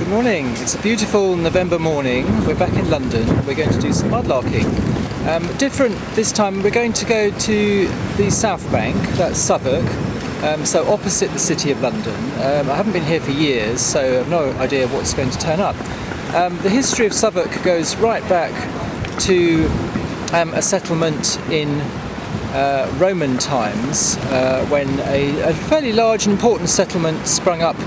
Good morning. It's a beautiful November morning. We're back in London. We're going to do some mudlarking. Different this time. We're going to go to the South Bank, that's Southwark, so opposite the City of London. I haven't been here for years, so I have no idea what's going to turn up. The history of Southwark goes right back to a settlement in Roman times when a fairly large and important settlement sprung up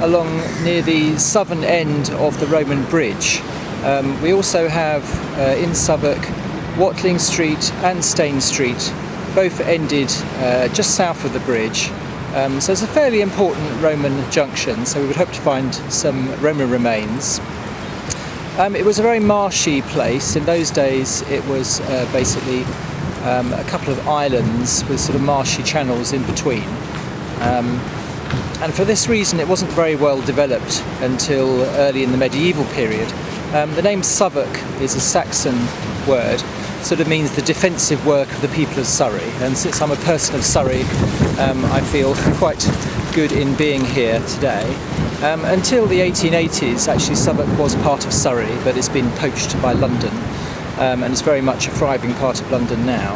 along near the southern end of the Roman bridge. We also have in Southwark Watling Street and Stane Street, both ended just south of the bridge. So it's a fairly important Roman junction, so we would hope to find some Roman remains. It was a very marshy place. In those days it was basically a couple of islands with sort of marshy channels in between. And for this reason it wasn't very well developed until early in the medieval period. The name Southwark is a Saxon word, sort of means the defensive work of the people of Surrey, and since I'm a person of Surrey I feel quite good in being here today. Until the 1880s actually Southwark was part of Surrey, but it's been poached by London, and it's very much a thriving part of London now.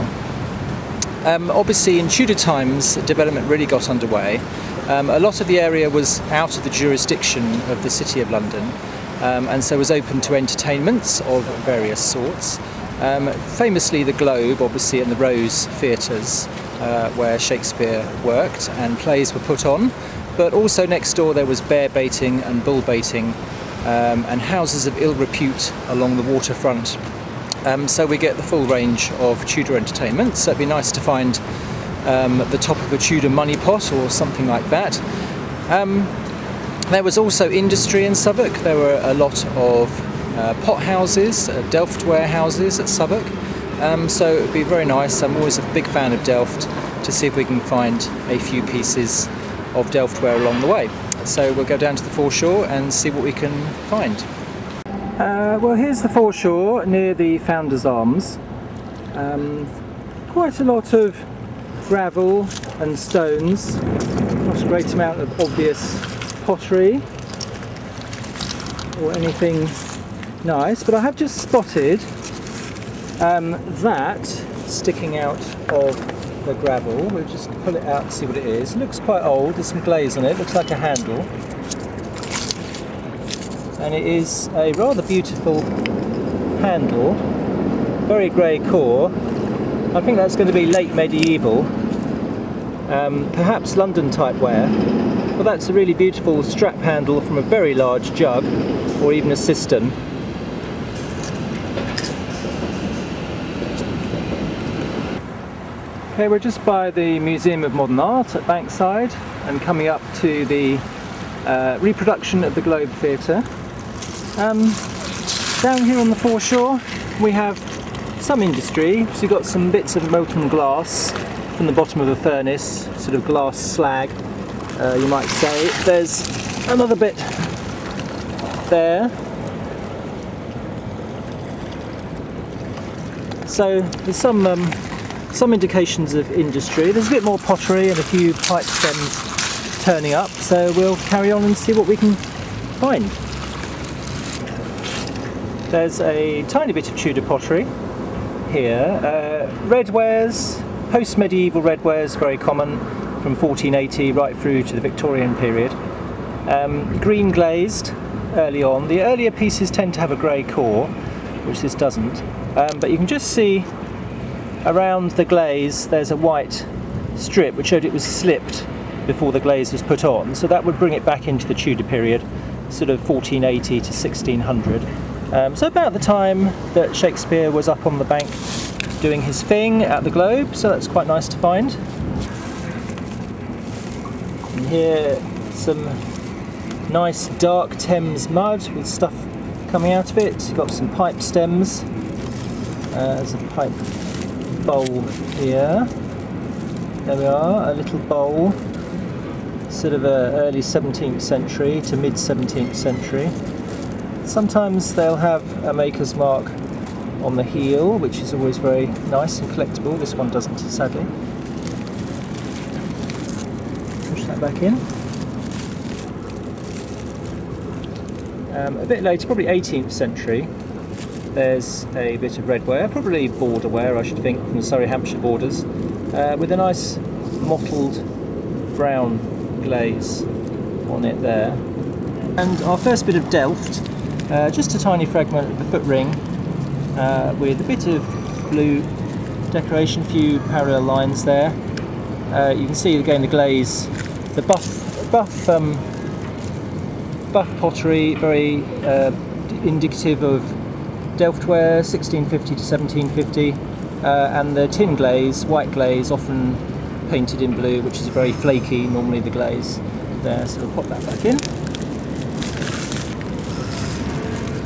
Obviously in Tudor times development really got underway. A lot of the area was out of the jurisdiction of the City of London, and so was open to entertainments of various sorts. Famously the Globe, obviously, and the Rose theatres where Shakespeare worked and plays were put on, but also next door there was bear baiting and bull baiting, and houses of ill repute along the waterfront. So we get the full range of Tudor entertainment, so it'd be nice to find the top of a Tudor money pot or something like that. There was also industry in Southwark. There were a lot of pot houses, Delft warehouses at Southwark, so it would be very nice. I'm always a big fan of Delft, to see if we can find a few pieces of Delftware along the way. So we'll go down to the foreshore and see what we can find. Well, here's the foreshore near the Founder's Arms. Quite a lot of gravel and stones, not a great amount of obvious pottery or anything nice, but I have just spotted that sticking out of the gravel. We'll just pull it out and see what it is. It looks quite old, there's some glaze on it, looks like a handle, and it is a rather beautiful handle, very grey core. I think that's going to be late medieval, perhaps London type ware. Well, that's a really beautiful strap handle from a very large jug or even a cistern. Okay, we're just by the Museum of Modern Art at Bankside and coming up to the reproduction of the Globe Theatre. Down here on the foreshore we have some industry, so you've got some bits of molten glass from the bottom of a furnace, sort of glass slag, you might say. There's another bit there. So there's some indications of industry. There's a bit more pottery and a few pipe stems turning up, so we'll carry on and see what we can find. There's a tiny bit of Tudor pottery here. Redwares, post-medieval redwares, very common from 1480 right through to the Victorian period. Green glazed early on. The earlier pieces tend to have a grey core, which this doesn't. But you can just see around the glaze there's a white strip which showed it was slipped before the glaze was put on, so that would bring it back into the Tudor period, sort of 1480 to 1600. So about the time that Shakespeare was up on the bank doing his thing at the Globe, so that's quite nice to find. And here some nice dark Thames mud with stuff coming out of it. You've got some pipe stems. There's a pipe bowl here. There we are, a little bowl, sort of a early 17th century to mid 17th century. Sometimes they'll have a maker's mark on the heel, which is always very nice and collectible. This one doesn't, sadly. Push that back in. A bit later, probably 18th century, there's a bit of redware, probably borderware I should think, from the Surrey-Hampshire borders, with a nice mottled brown glaze on it there. And our first bit of Delft, just a tiny fragment of the foot ring with a bit of blue decoration, few parallel lines there. You can see again the glaze, the buff pottery, very indicative of Delftware, 1650 to 1750, and the tin glaze, white glaze, often painted in blue, which is very flaky, normally the glaze there, so we'll pop that back in.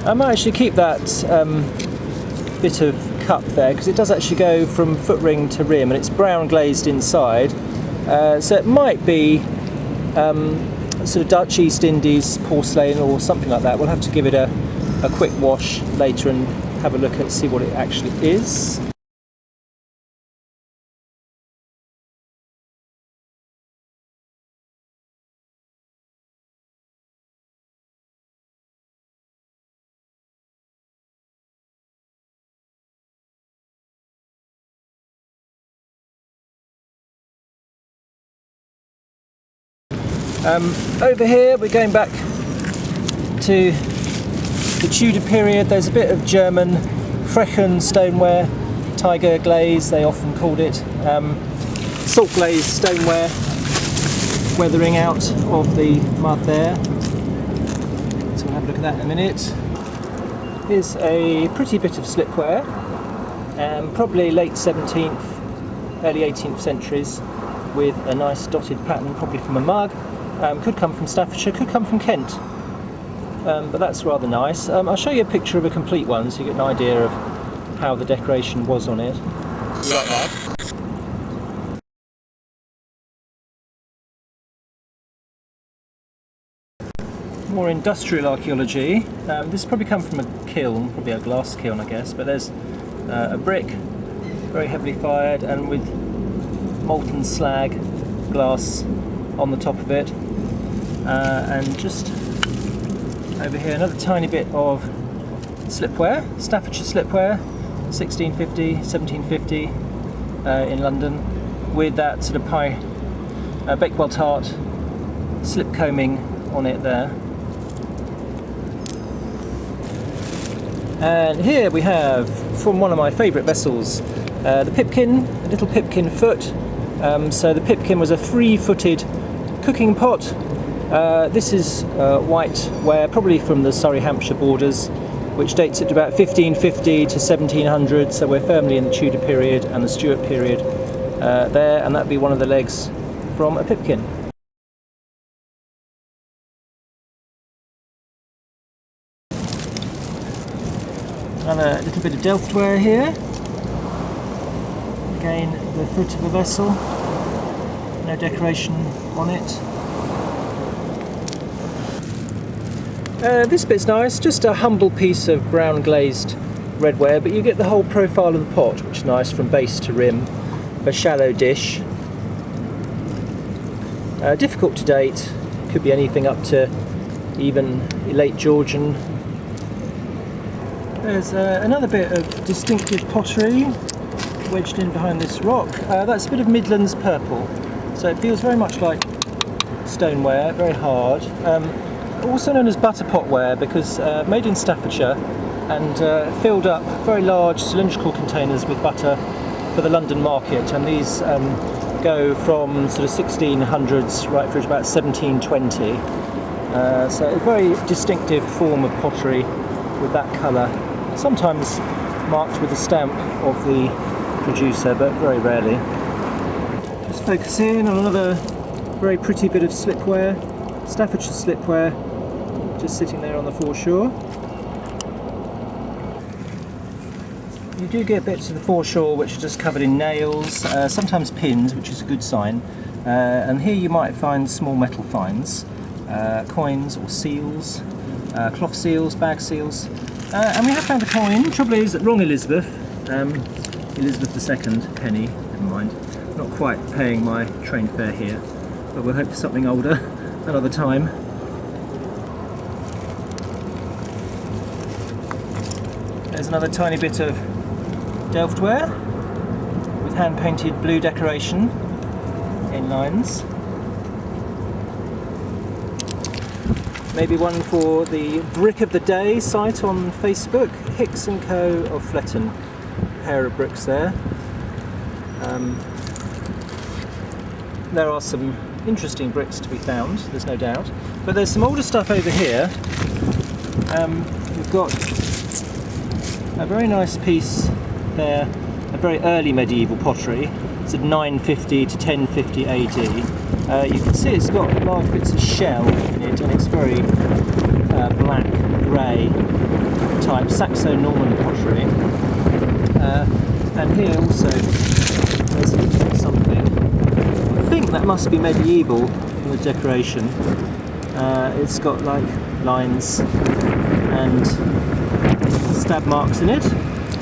I might actually keep that bit of cup there, because it does actually go from foot ring to rim, and it's brown glazed inside, so it might be sort of Dutch East Indies porcelain or something like that. We'll have to give it a quick wash later and have a look at see what it actually is. Over here we're going back to the Tudor period. There's a bit of German Frechen stoneware, tiger glaze they often called it, salt glaze stoneware, weathering out of the mud there. So we'll have a look at that in a minute. Here's a pretty bit of slipware, probably late 17th, early 18th centuries, with a nice dotted pattern, probably from a mug. Could come from Staffordshire, could come from Kent, but that's rather nice. I'll show you a picture of a complete one so you get an idea of how the decoration was on it. You like that? More industrial archaeology. This has probably come from a kiln, probably a glass kiln I guess, but there's a brick, very heavily fired and with molten slag glass on the top of it, and just over here another tiny bit of slipware, Staffordshire slipware, 1650, 1750 in London, with that sort of pie, Bakewell tart slip combing on it there. And here we have, from one of my favourite vessels, the pipkin, a little pipkin foot. So the pipkin was a free-footed cooking pot. This is white ware, probably from the Surrey-Hampshire borders, which dates it to about 1550 to 1700, so we're firmly in the Tudor period and the Stuart period there, and that'd be one of the legs from a pipkin. Another little bit of Delftware here. Again, the foot of a vessel, no decoration on it. This bit's nice, just a humble piece of brown glazed redware, but you get the whole profile of the pot, which is nice from base to rim. A shallow dish. Difficult to date, could be anything up to even late Georgian. There's another bit of distinctive pottery wedged in behind this rock. That's a bit of Midlands purple, so it feels very much like stoneware, very hard. Also known as butter potware because made in Staffordshire and filled up very large cylindrical containers with butter for the London market, and these go from sort of 1600s right through to about 1720. So a very distinctive form of pottery with that colour, sometimes marked with a stamp of the producer, but very rarely. Just focus in on another very pretty bit of slipware, Staffordshire slipware, just sitting there on the foreshore. You do get bits of the foreshore which are just covered in nails, sometimes pins, which is a good sign, and here you might find small metal finds, coins or seals, cloth seals, bag seals, and we have found a coin. Trouble is that wrong Elizabeth, Elizabeth II, penny, never mind, not quite paying my train fare here, but we'll hope for something older another time. There's another tiny bit of Delftware with hand-painted blue decoration in lines. Maybe one for the Brick of the Day site on Facebook, Hicks & Co of Fletton. A pair of bricks there. There are some interesting bricks to be found, there's no doubt. But there's some older stuff over here. We've got a very nice piece there, a very early medieval pottery. It's at 950 to 1050 AD. You can see it's got large bits of shell in it, and it's very black, grey type Saxo-Norman pottery. And here also there's a little something. I think that must be medieval from the decoration. It's got like lines and stab marks in it.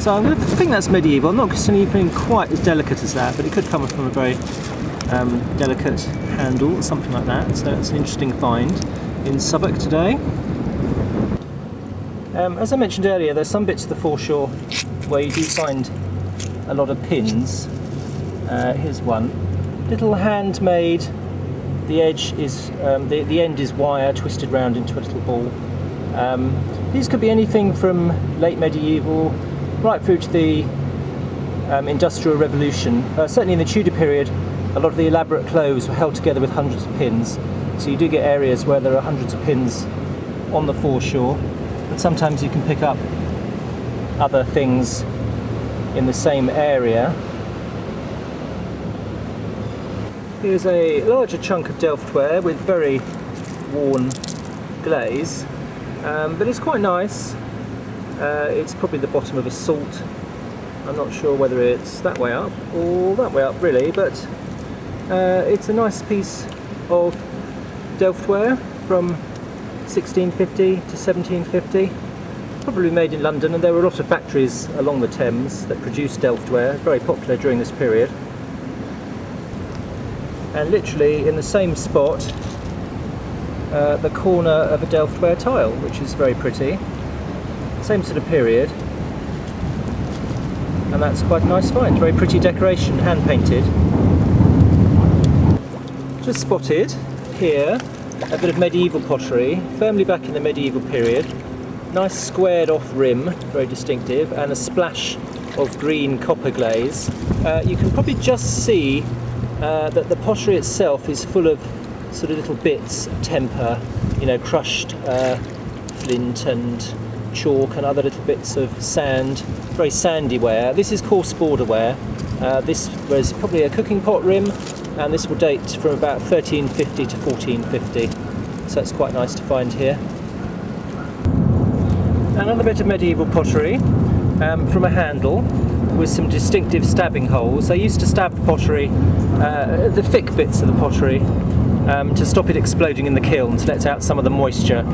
So I think that's medieval. I'm not seeing anything quite as delicate as that, but it could come from a very delicate handle or something like that. So it's an interesting find in Southwark today. As I mentioned earlier, there's some bits of the foreshore where you do find a lot of pins. Here's one. Little handmade. The edge is, the end is wire twisted round into a little ball. These could be anything from late medieval right through to the Industrial Revolution. Certainly in the Tudor period, a lot of the elaborate clothes were held together with hundreds of pins. So you do get areas where there are hundreds of pins on the foreshore, and sometimes you can pick up other things in the same area. Here's a larger chunk of Delftware with very worn glaze, but it's quite nice. It's probably the bottom of a salt. I'm not sure whether it's that way up or that way up really, but it's a nice piece of Delftware from 1650 to 1750. Probably made in London, and there were a lot of factories along the Thames that produced Delftware, very popular during this period. And literally in the same spot, the corner of a Delftware tile, which is very pretty. Same sort of period, and that's quite a nice find. Very pretty decoration, hand painted. Just spotted here a bit of medieval pottery, firmly back in the medieval period. Nice squared off rim, very distinctive, and a splash of green copper glaze. You can probably just see that the pottery itself is full of sort of little bits of temper, you know, crushed flint and chalk and other little bits of sand, very sandy ware. This is coarse borderware. This was probably a cooking pot rim, and this will date from about 1350 to 1450, so it's quite nice to find here. Another bit of medieval pottery from a handle with some distinctive stabbing holes. They used to stab the pottery, the thick bits of the pottery, to stop it exploding in the kiln, to let out some of the moisture.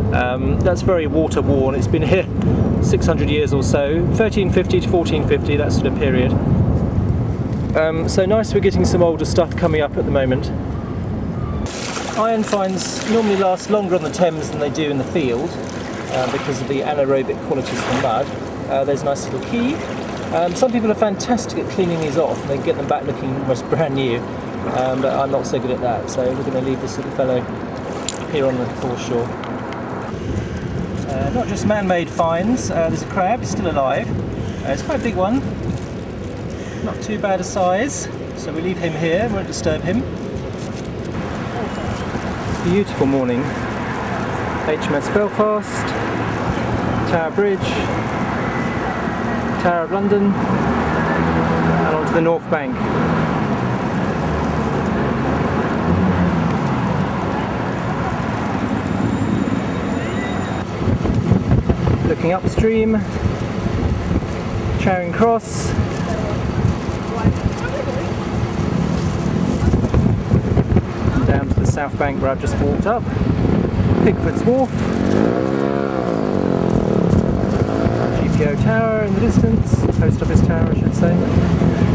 That's very water worn. It's been here 600 years or so, 1350 to 1450, that sort of period. So nice, we're getting some older stuff coming up at the moment. Iron finds normally last longer on the Thames than they do in the field because of the anaerobic qualities of the mud. There's a nice little key. Some people are fantastic at cleaning these off, and they get them back looking almost brand new, but I'm not so good at that, so we're going to leave this little fellow here on the foreshore. Not just man-made finds, there's a crab, he's still alive. It's quite a big one, not too bad a size, so we leave him here, won't disturb him. Beautiful morning. HMS Belfast, Tower Bridge, Tower of London, and onto the North Bank. Looking upstream, Charing Cross, down to the South Bank where I've just walked up, Pickford's Wharf, GPO Tower in the distance, Post Office Tower I should say.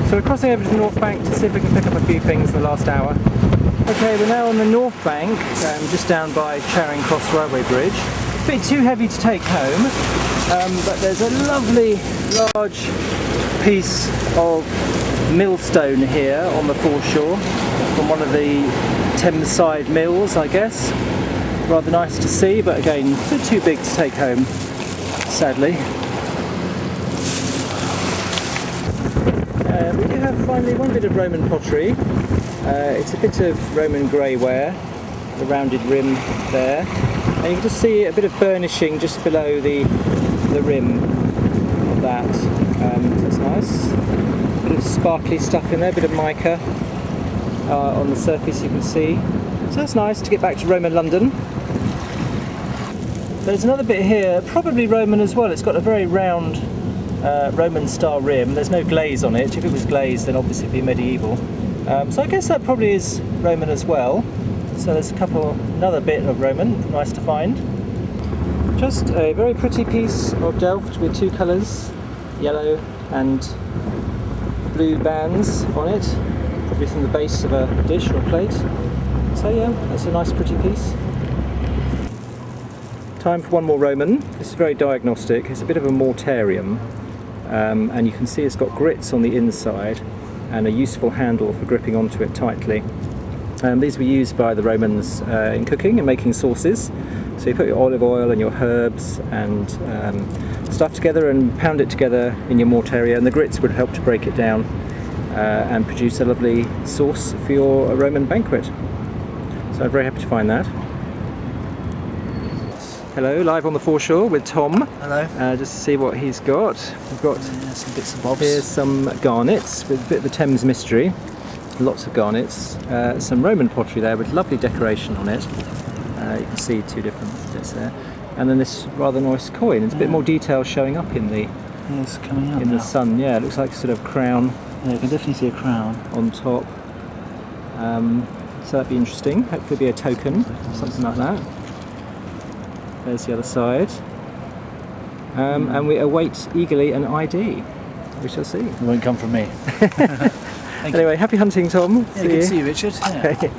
So we're crossing over to the North Bank to see if we can pick up a few things in the last hour. Okay, we're now on the North Bank, just down by Charing Cross Railway Bridge. a bit too heavy to take home, but there's a lovely large piece of millstone here on the foreshore from one of the Thames side mills, I guess. Rather nice to see, but again, a bit too big to take home, sadly. We do have finally one bit of Roman pottery. It's a bit of Roman greyware, the rounded rim there, and you can just see a bit of burnishing just below the rim of that. So that's nice. A bit of sparkly stuff in there, a bit of mica on the surface you can see. So that's nice to get back to Roman London. There's another bit here, probably Roman as well. It's got a very round Roman style rim. There's no glaze on it. If it was glazed, then obviously it'd be medieval. So I guess that probably is Roman as well. So there's another bit of Roman, nice to find. Just a very pretty piece of Delft with two colours, yellow and blue bands on it, probably from the base of a dish or plate. So yeah, that's a nice pretty piece. Time for one more Roman. This is very diagnostic. It's a bit of a mortarium, and you can see it's got grits on the inside and a useful handle for gripping onto it tightly. These were used by the Romans in cooking and making sauces. So you put your olive oil and your herbs and stuff together and pound it together in your mortaria, and the grits would help to break it down and produce a lovely sauce for your Roman banquet. So I'm very happy to find that. Hello, live on the foreshore with Tom. Hello. Just to see what he's got. We've got some bits and bobs. Here's some garnets with a bit of the Thames mystery. Lots of garnets. Some Roman pottery there with lovely decoration on it. You can see two different bits there. And then this rather nice coin. There's a bit more detail showing up in the it's coming up in now. the sun. Yeah, it looks like a sort of crown. Yeah, you can definitely see a crown on top. So that'd be interesting. Hopefully be a token, something like that. There's the other side. And we await eagerly an ID. We shall see. It won't come from me. Anyway, happy hunting, Tom. Yeah, good to see you, Richard. Yeah. Okay.